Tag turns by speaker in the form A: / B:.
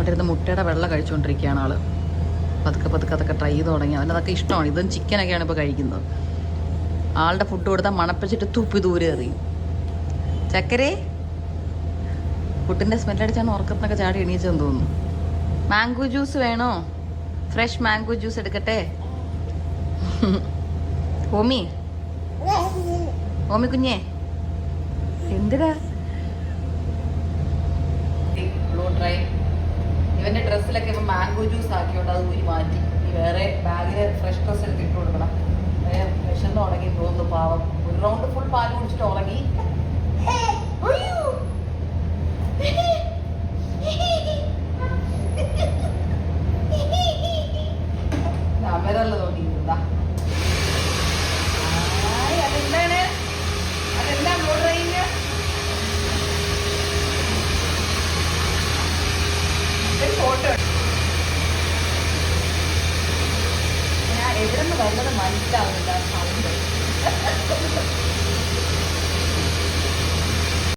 A: അവിടെ ഇരുന്ന് മുട്ടയുടെ വെള്ളം കഴിച്ചുകൊണ്ടിരിക്കുകയാണ് ആള്. പതുക്കെ പതുക്കെ അതൊക്കെ ട്രൈ ചെയ്ത് തുടങ്ങി. അവനതൊക്കെ ഇഷ്ടമാണ്. ഇതും ചിക്കനൊക്കെയാണ് ഇപ്പോൾ കഴിക്കുന്നത്. ആളുടെ ഫുഡ് കൊടുത്താൽ മണപ്പിച്ചിട്ട് തുപ്പി ദൂരെ എറിയും. ചക്കരേ ഫുഡിൻ്റെ സ്മെല്ലടിച്ചാണ് ഉറക്കത്തിനൊക്കെ ചാടി എണീച്ചെന്ന് തോന്നുന്നു. മാംഗോ ജ്യൂസ് വേണോ? ഫ്രഷ് മാംഗോ ജ്യൂസ് എടുക്കട്ടെ? ഓമി ഓമി കുഞ്ഞേ എന്തിനാ? ബ്ലൂ ഡ്രൈ ഇവന്റെ ഡ്രസ്സിലൊക്കെ ഇപ്പം മാംഗോ ജ്യൂസ് ആക്കിയോണ്ട് അത് ഊരി മാറ്റി. വേറെ ബാഗിൽ ഫ്രഷ് ഡ്രസ്സ് എടുത്ത് ഇട്ട് കൊടുക്കണം. വിശന്ന് ഉറങ്ങി തോന്നുന്നു പാവം. ഒരു റൗണ്ട് ഫുൾ പാല് കുടിച്ചിട്ട് ഉറങ്ങി. അമരല്ല തോന്നിയിരുന്നാ. അതെന്താണ്? അതെന്താ ബ്ലൂ ഡ്രൈന്? ഫോട്ടോ ഞാൻ എവിടെ നിന്ന് വരുന്നത് മനസ്സിലാവുന്നില്ല. സൗണ്ട്